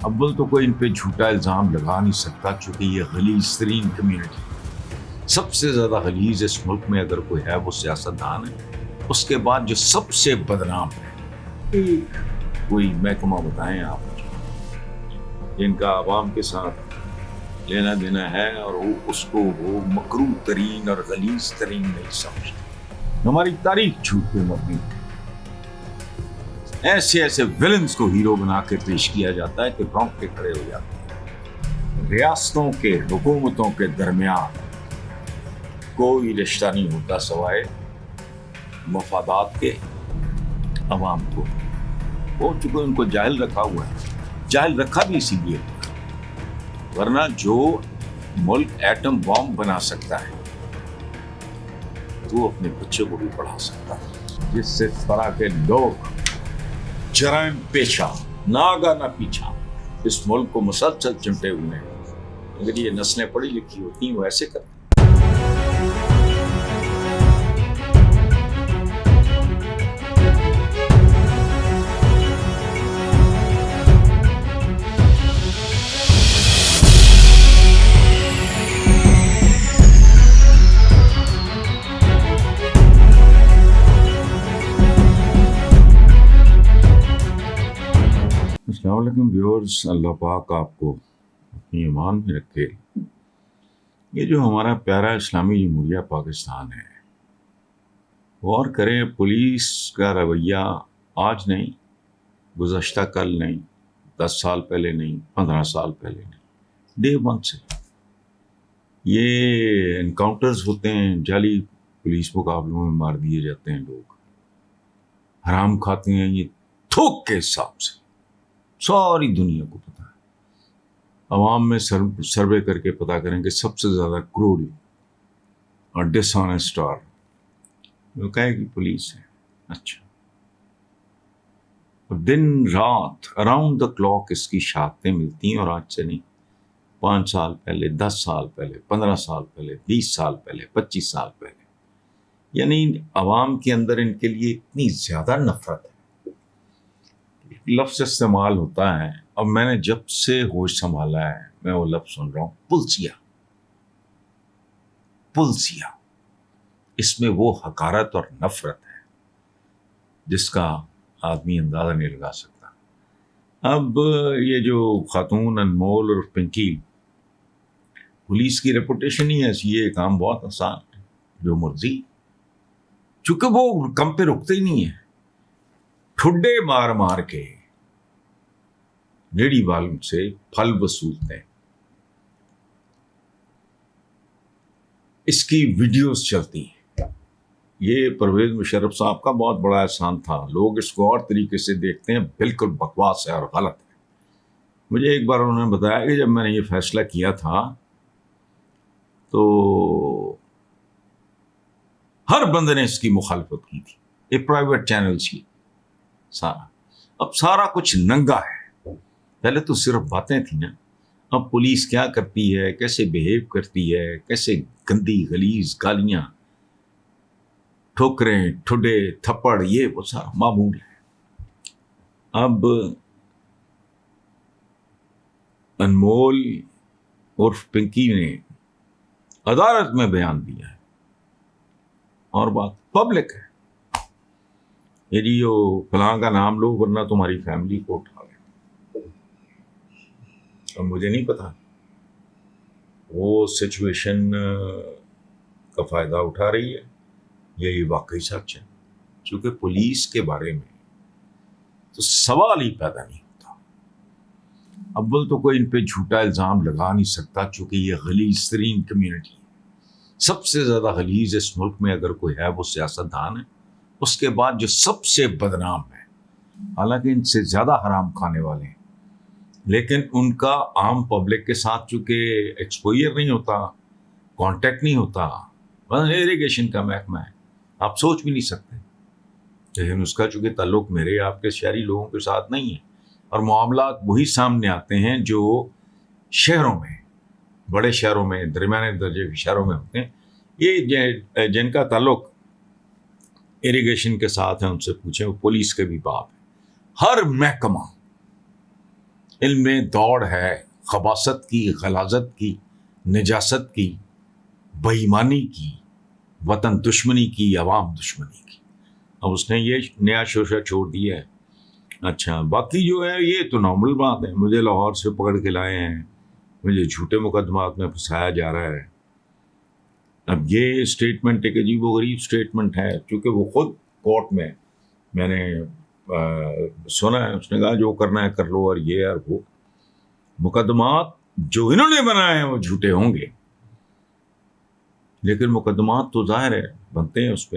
اول تو کوئی ان پہ جھوٹا الزام لگا نہیں سکتا چونکہ یہ غلیظ ترین کمیونٹی، سب سے زیادہ غلیظ اس ملک میں اگر کوئی ہے وہ سیاستدان ہے. اس کے بعد جو سب سے بدنام ہے کوئی محکمہ بتائیں آپ مجھے جن کا عوام کے ساتھ لینا دینا ہے اور اس کو وہ مکروہ ترین اور غلیظ ترین نہیں سمجھتے. ہماری تاریخ جھوٹ پہ مبنی ہے. ایسے ایسے ویلنز کو ہیرو بنا کے پیش کیا جاتا ہے کہ رونگٹے کھڑے ہو جاتے ہیں. ریاستوں کے حکومتوں کے درمیان کوئی رشتہ نہیں ہوتا سوائے مفادات کے. عوام کو وہ چونکہ ان کو جاہل رکھا ہوا ہے، جاہل رکھا بھی اسی لیے ہوا ہے، ورنہ جو ملک ایٹم بام بنا سکتا ہے تو اپنے بچے کو بھی پڑھا سکتا ہے. جس سے طرح کے لوگ جرائم پیشہ ناگا نہ پیچھا اس ملک کو مسلسل چمٹے ہوئے ہیں. اگر یہ نسلیں پڑھی لکھی ہوتی ہیں وہ ایسے کرتے. السلام علیکم ویورز، اللہ پاک آپ کو اپنی ایمان میں رکھے. یہ جو ہمارا پیارا اسلامی جمہوریہ پاکستان ہے، غور کریں پولیس کا رویہ آج نہیں، گزشتہ کل نہیں، 10 سال پہلے نہیں، 15 سال پہلے نہیں، ڈے ون سے یہ انکاؤنٹرز ہوتے ہیں. جعلی پولیس مقابلوں میں مار دیے جاتے ہیں لوگ، حرام کھاتے ہیں یہ تھوک کے حساب سے. ساری دنیا کو پتا ہے. عوام میں سروے کر کے پتا کریں کہ سب سے زیادہ کروڑ اور ڈس آنیسٹ وہ کہے کہ پولیس ہے. اچھا، دن رات اراؤنڈ دا کلاک اس کی شہادتیں ملتی ہیں، اور آج سے نہیں، 5 سال پہلے، 10 سال پہلے، 15 سال پہلے، 20 سال پہلے، 25 سال پہلے. یعنی عوام کے اندر ان کے لیے اتنی زیادہ نفرت ہے. لفظ استعمال ہوتا ہے، اب میں نے جب سے ہوش سنبھالا ہے میں وہ لفظ سن رہا ہوں، پلسیا. پلسیا، اس میں وہ حقارت اور نفرت ہے جس کا آدمی اندازہ نہیں لگا سکتا. اب یہ جو خاتون انمول اور پنکی، پولیس کی ریپوٹیشن ہی ایسی ہے، کام بہت آسان ہے، جو مرضی، چونکہ وہ کم پہ رکتے ہی نہیں ہیں. ٹھڈے مار مار کے ریڑھی والوں سے پھل وصولتے ہیں. اس کی ویڈیوز چلتی ہیں. یہ پرویز مشرف صاحب کا بہت بڑا احسان تھا. لوگ اس کو اور طریقے سے دیکھتے ہیں، بالکل بکواس ہے اور غلط ہے. مجھے ایک بار انہوں نے بتایا کہ جب میں نے یہ فیصلہ کیا تھا تو ہر بندے نے اس کی مخالفت کی تھی. یہ پرائیویٹ چینل تھی سارا. اب سارا کچھ ننگا ہے. پہلے تو صرف باتیں تھیں نا، اب پولیس کیا کرتی ہے، کیسے بیہیو کرتی ہے، کیسے گندی غلیظ گالیاں، ٹھوکریں، ٹھڈے، تھپڑ، یہ وہ سارا معمول ہے. اب انمول عرف پنکی نے عدالت میں بیان دیا ہے، اور بات پبلک ہے. یہ جی فلاں کا نام لو ورنہ تمہاری فیملی کو اٹھا لیں. اب مجھے نہیں پتا وہ سچویشن کا فائدہ اٹھا رہی ہے یا یہ واقعی سچ ہے. چونکہ پولیس کے بارے میں تو سوال ہی پیدا نہیں ہوتا. اول تو کوئی ان پہ جھوٹا الزام لگا نہیں سکتا چونکہ یہ غلیظ ترین کمیونٹی ہے. سب سے زیادہ غلیظ اس ملک میں اگر کوئی ہے وہ سیاستدان ہے. اس کے بعد جو سب سے بدنام ہے، حالانکہ ان سے زیادہ حرام کھانے والے ہیں، لیکن ان کا عام پبلک کے ساتھ چونکہ ایکسپوئر نہیں ہوتا، کانٹیکٹ نہیں ہوتا. بس ایریگیشن کا محکمہ ہے، آپ سوچ بھی نہیں سکتے. لیکن اس کا چونکہ تعلق میرے آپ کے شہری لوگوں کے ساتھ نہیں ہے، اور معاملات وہی سامنے آتے ہیں جو شہروں میں، بڑے شہروں میں، درمیانے درجے کے شہروں میں ہوتے ہیں. یہ جن کا تعلق ایریگیشن کے ساتھ ہیں ان سے پوچھیں، وہ پولیس کے بھی باپ ہیں. ہر محکمہ علم میں دوڑ ہے خباثت کی، غلاظت کی، نجاست کی، بے ایمانی کی، وطن دشمنی کی، عوام دشمنی کی۔ اب اس نے یہ نیا شوشہ چھوڑ دیا ہے۔ اچھا باقی جو ہے یہ تو نارمل بات ہے، مجھے لاہور سے پکڑ کے لائے ہیں، مجھے جھوٹے مقدمات میں پھنسایا جا رہا ہے۔ اب یہ اسٹیٹمنٹ ایک عجیب و غریب اسٹیٹمنٹ ہے، چونکہ وہ خود کورٹ میں نے سنا ہے، اس نے کہا جو کرنا ہے کر لو، اور یہ اور وہ مقدمات جو انہوں نے بنائے ہیں وہ جھوٹے ہوں گے، لیکن مقدمات تو ظاہر ہے بنتے ہیں اس پہ۔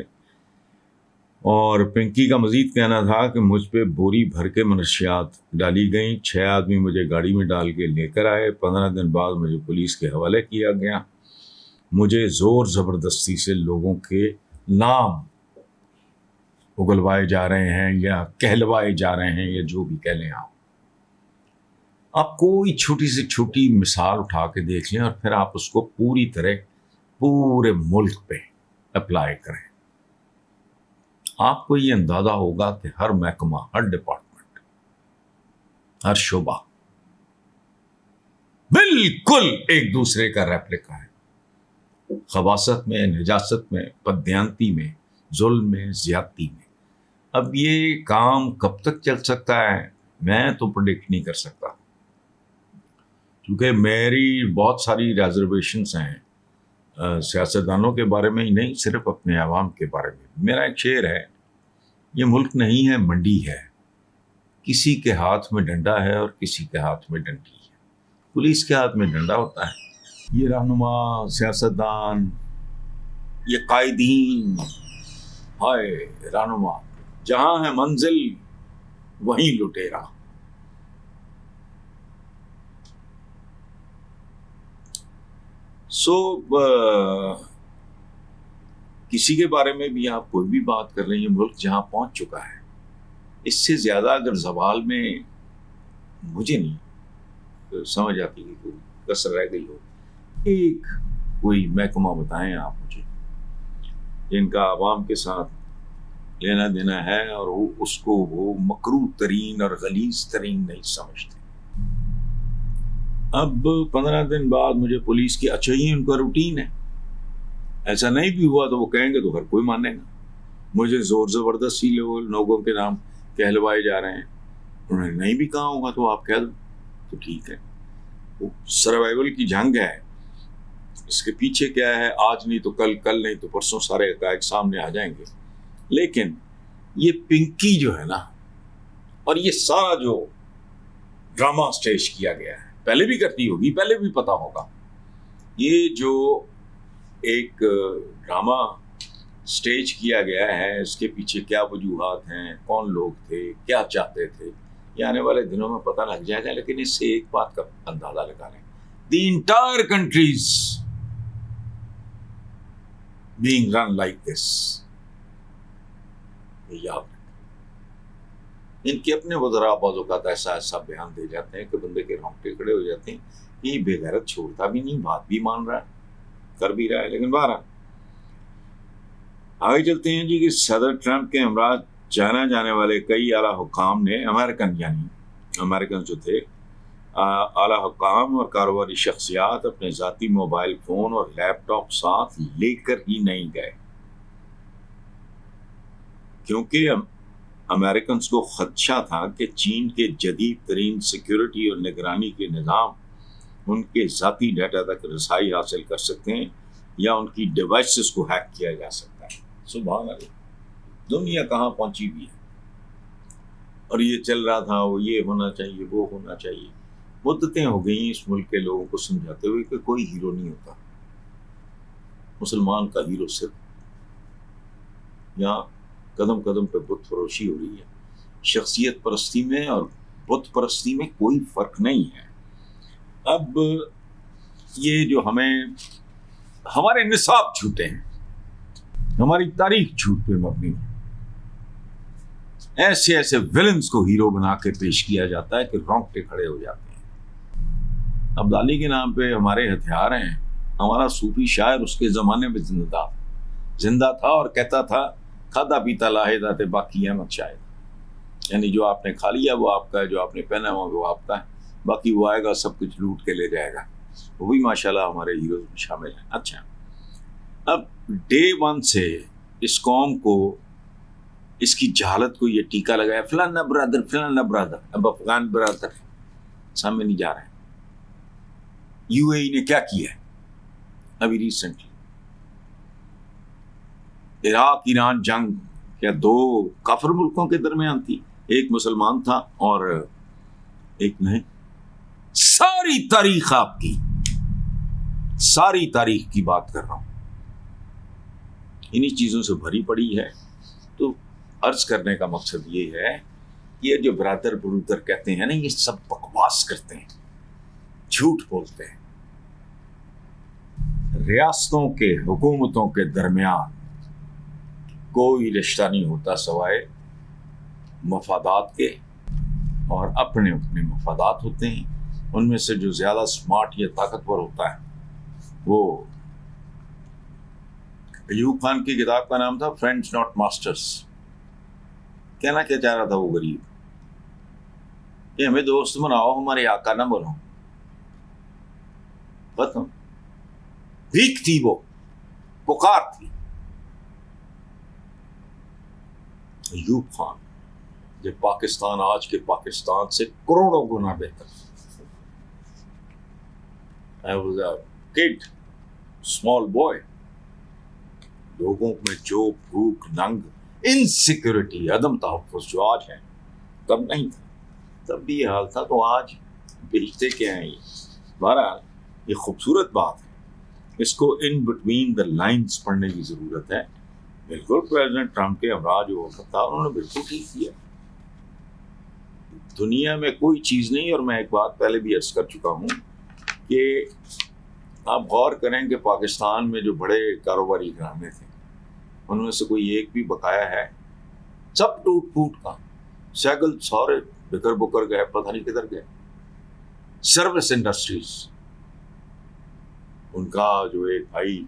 اور پنکی کا مزید کہنا تھا کہ مجھ پہ بوری بھر کے منشیات ڈالی گئیں، 6 آدمی مجھے گاڑی میں ڈال کے لے کر آئے، 15 دن بعد مجھے پولیس کے حوالے کیا گیا، مجھے زور زبردستی سے لوگوں کے نام اگلوائے جا رہے ہیں یا کہلوائے جا رہے ہیں، یا جو بھی کہہ لیں آپ کوئی چھوٹی سے چھوٹی مثال اٹھا کے دیکھ لیں اور پھر آپ اس کو پوری طرح پورے ملک پہ اپلائی کریں، آپ کو یہ اندازہ ہوگا کہ ہر محکمہ، ہر ڈپارٹمنٹ، ہر شعبہ بالکل ایک دوسرے کا ریپلیکا ہے، خباثت میں، نجاست میں، بددیانتی میں، ظلم میں، زیادتی میں۔ اب یہ کام کب تک چل سکتا ہے میں تو پریڈکٹ نہیں کر سکتا، کیونکہ میری بہت ساری ریزرویشنس ہیں سیاستدانوں کے بارے میں ہی نہیں، صرف اپنے عوام کے بارے میں۔ میرا ایک شعر ہے، یہ ملک نہیں ہے منڈی ہے، کسی کے ہاتھ میں ڈنڈا ہے اور کسی کے ہاتھ میں ڈنڈی ہے۔ پولیس کے ہاتھ میں ڈنڈا ہوتا ہے، یہ رہنما، سیاستدان، یہ قائدین، ہائے رہنما، جہاں ہے منزل وہیں لٹیرا۔ کسی کے بارے میں بھی آپ کوئی بھی بات کر رہے ہیں، ملک جہاں پہنچ چکا ہے، اس سے زیادہ اگر زوال میں مجھے نہیں سمجھ آتی کہ کوئی کسر رہ گئی ہو۔ ایک کوئی محکمہ بتائیں آپ مجھے جن کا عوام کے ساتھ لینا دینا ہے اور اس کو وہ مکروہ ترین اور غلیظ ترین نہیں سمجھتے۔ اب 15 دن بعد مجھے پولیس کی، اچھا ہی ان کا روٹین ہے، ایسا نہیں بھی ہوا تو وہ کہیں گے تو ہر کوئی مانے گا، مجھے زور زبردستی لوگوں کے نام کہلوائے جا رہے ہیں، انہوں نے نہیں بھی کہا ہوگا تو آپ کہہ دو تو ٹھیک ہے۔ وہ سروائیول کی جنگ ہے، اس کے پیچھے کیا ہے، آج نہیں تو کل، کل نہیں تو پرسوں سارے حقائق سامنے آ جائیں گے۔ لیکن یہ پنکی جو ہے نا، اور یہ سارا جو ڈرامہ سٹیج کیا گیا ہے، پہلے بھی کرتی ہوگی، پہلے بھی پتا ہوگا، یہ جو ایک ڈرامہ سٹیج کیا گیا ہے، اس کے پیچھے کیا وجوہات ہیں، کون لوگ تھے، کیا چاہتے تھے، یہ آنے والے دنوں میں پتہ لگ جائے گا۔ لیکن اس سے ایک بات کا اندازہ لگا لیں، the entire countries being run like this، یہ یاد رکھیں۔ ان کے اپنے وزراء بعض اوقات ایسا بیان دے جاتے ہیں کہ بندے کے رونگٹے کھڑے ہو جاتے ہیں، یہ بے غیرت چھوڑتا بھی نہیں، بات بھی مان رہا ہے، کر بھی رہا ہے۔ لیکن بہرحال آگے چلتے ہیں جی کہ صدر ٹرمپ کے ہمراہ جانا جانے والے کئی اعلیٰ حکام نے امریکن جو تھے، اعلیٰ حکام اور کاروباری شخصیات اپنے ذاتی موبائل فون اور لیپ ٹاپ ساتھ لے کر ہی نہیں گئے، کیونکہ امریکنز کو خدشہ تھا کہ چین کے جدید ترین سیکیورٹی اور نگرانی کے نظام ان کے ذاتی ڈیٹا تک رسائی حاصل کر سکتے ہیں یا ان کی ڈیوائسز کو ہیک کیا جا سکتا ہے۔ سبحان اللہ، دنیا کہاں پہنچی بھی ہے، اور یہ چل رہا تھا وہ یہ ہونا چاہیے، وہ ہونا چاہیے۔ مدتیں ہو گئیں اس ملک کے لوگوں کو سمجھاتے ہوئے کہ کوئی ہیرو نہیں ہوتا، مسلمان کا ہیرو صرف یہاں قدم قدم پہ بت فروشی ہو رہی ہے۔ شخصیت پرستی میں اور بت پرستی میں کوئی فرق نہیں ہے۔ اب یہ جو ہمارے نصاب جھوٹے ہیں، ہماری تاریخ جھوٹ پہ مبنی ہے، ایسے ایسے ویلنز کو ہیرو بنا کے پیش کیا جاتا ہے کہ رونگٹے کھڑے ہو جاتے ہیں۔ عبدالی کے نام پہ ہمارے ہتھیار ہیں، ہمارا صوفی شاعر اس کے زمانے میں زندہ تھا اور کہتا تھا کھادا پیتا لاہدہ تے باقی احمد شاہد، یعنی جو آپ نے کھا لیا وہ آپ کا ہے، جو آپ نے پہنا ہوا وہ آپ کا ہے۔ باقی وہ آئے گا سب کچھ لوٹ کے لے جائے گا. وہ بھی ماشاءاللہ ہمارے ہیروز میں شامل ہیں. اچھا، اب ڈے ون سے اس قوم کو، اس کی جہالت کو یہ ٹیکہ لگایا فلانا برادر فلانا برادر. اب افغان برادر سامنے نہیں جا رہے ہیں. یو اے ای نے کیا کیا ہے ابھی ریسنٹلی؟ عراق ایران جنگ کیا دو کافر ملکوں کے درمیان تھی؟ ایک مسلمان تھا اور ایک نہیں. ساری تاریخ آپ کی، ساری تاریخ کی بات کر رہا ہوں، انہی چیزوں سے بھری پڑی ہے. تو عرض کرنے کا مقصد یہ ہے کہ یہ جو برادر برودر کہتے ہیں نا، یہ سب بکواس کرتے ہیں، جھوٹ بولتے ہیں. ریاستوں کے، حکومتوں کے درمیان کوئی رشتہ نہیں ہوتا سوائے مفادات کے، اور اپنے اپنے مفادات ہوتے ہیں. ان میں سے جو زیادہ سمارٹ یا طاقتور ہوتا ہے وہ، ایوب خان کی کتاب کا نام تھا فرینڈز ناٹ ماسٹرز. کہنا کیا چاہ رہا تھا وہ غریب کہ ہمیں دوست بناؤ، ہمارے آقا نہ بنو. ختم. بھیک تھی، وہ پکار تھی. ایوب خان، جب پاکستان آج کے پاکستان سے کروڑوں گنا بہتر. I was a kid, small boy. لوگوں میں جو بھوک، ننگ، انسیکیورٹی، عدم تحفظ جو آج ہے، تب نہیں تھا. تب بھی یہ حال تھا، تو آج بیچتے کیا ہیں یہ. بہرحال یہ خوبصورت بات ہے، اس کو ان بٹوین دا لائنز پڑھنے کی ضرورت ہے. بالکل پریزیڈنٹ ٹرمپ کے ہمراہ جو وقت تھا انہوں نے بالکل ٹھیک کیا. دنیا میں کوئی چیز نہیں، اور میں ایک بات پہلے بھی عرض کر چکا ہوں کہ آپ غور کریں کہ پاکستان میں جو بڑے کاروباری گھرانے تھے ان میں سے کوئی ایک بھی بقایا ہے؟ سب ٹوٹ پھوٹ کا. سیگل سارے بکر بکر گئے، پتہ نہیں کدھر گئے. سروس انڈسٹریز، ان کا جو ایک بھائی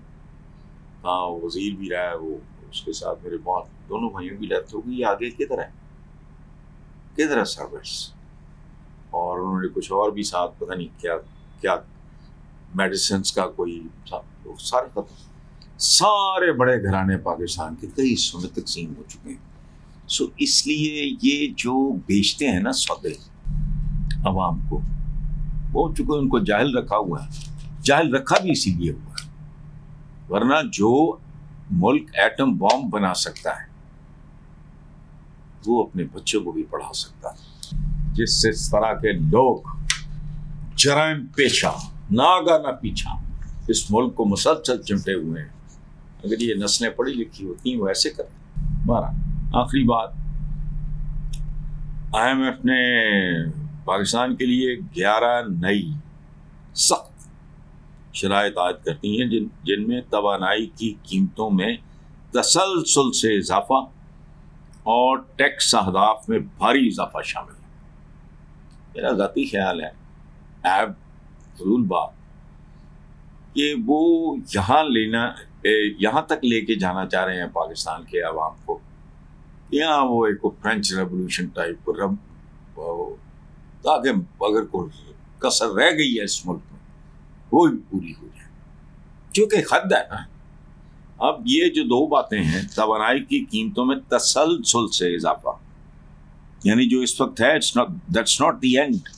تھا وزیر بھی رہا ہے، وہ اس کے ساتھ میرے بہت دونوں بھائیوں کی ڈیتھ ہو گئی. آگے کدھر ہے سروس؟ اور انہوں نے کچھ اور بھی ساتھ پتہ نہیں کیا میڈیسنس کا کوئی سارے ختم. سارے بڑے گھرانے پاکستان کے کئی حصوں میں تقسیم ہو چکے ہیں. سو اس لیے یہ جو بیچتے ہیں نا سودے عوام کو، وہ چونکہ ان کو جاہل رکھا ہوا ہے. جاہل رکھا بھی اسی لیے ہوا ہے، ورنہ جو ملک ایٹم بام بنا سکتا ہے وہ اپنے بچوں کو بھی پڑھا سکتا ہے. جس سے اس طرح کے لوگ جرائم پیشہ ناگا نہ پیچھا اس ملک کو مسلسل چمٹے ہوئے ہیں، اگر یہ نسلیں پڑھی لکھی ہوتی ہیں وہ ایسے کرتے. بارہ آخری بات، IMF نے پاکستان کے لیے 11 نئی سخت شرائط عائد کرتی ہیں جن میں توانائی کی قیمتوں میں تسلسل سے اضافہ اور ٹیکس اہداف میں بھاری اضافہ شامل ہے. میرا ذاتی خیال ہے، ایب فضول بات، کہ وہ یہاں تک لے کے جانا چاہ رہے ہیں پاکستان کے عوام کو. یہاں وہ ایک فرینچ ریولوشن ٹائپ تاکہ اگر کوئی کسر رہ گئی ہے اس ملک میں وہ بھی پوری ہو جائے، کیونکہ حد ہے نا. اب یہ جو دو باتیں ہیں، توانائی کی قیمتوں میں تسلسل سے اضافہ، یعنی جو اس وقت ہے that's not the end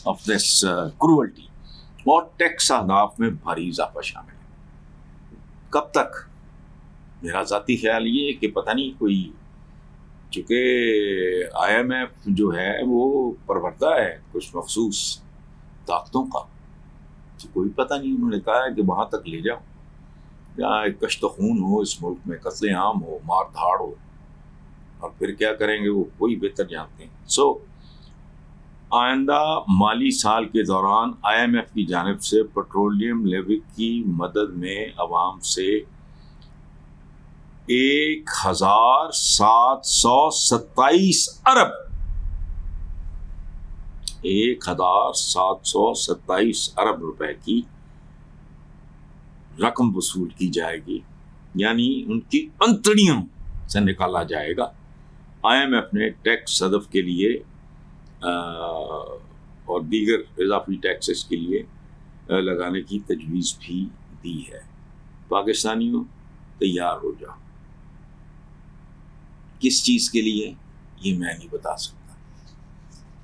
of this cruelty، اور ٹیکس اہداف میں بھاری اضافہ شامل ہے. کب تک؟ میرا ذاتی خیال یہ ہے کہ پتہ نہیں کوئی، چونکہ IMF جو ہے وہ پروردہ ہے کچھ مخصوص طاقتوں کا، تو کوئی پتہ نہیں، انہوں نے کہا ہے کہ وہاں تک لے جاؤ جہاں ایک کشت خون ہو، اس ملک میں قتل عام ہو، مار دھاڑ ہو، اور پھر کیا کریں گے وہ کوئی بہتر جانتے ہیں. سو آئندہ مالی سال کے دوران IMF کی جانب سے پیٹرولیم لیوی کی مدد میں عوام سے 1727 ارب 1727 ارب روپے کی رقم وصول کی جائے گی، یعنی ان کی انتڑیوں سے نکالا جائے گا. IMF نے ٹیکس ہدف کے لیے اور دیگر اضافی ٹیکسز کے لیے لگانے کی تجویز بھی دی ہے۔ پاکستانیوں تیار ہو جاؤ۔ کس چیز کے لیے یہ میں نہیں بتا سکتا،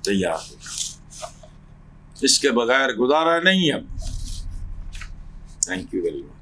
تیار ہو جاؤ، اس کے بغیر گزارا نہیں اب۔ Thank you very much.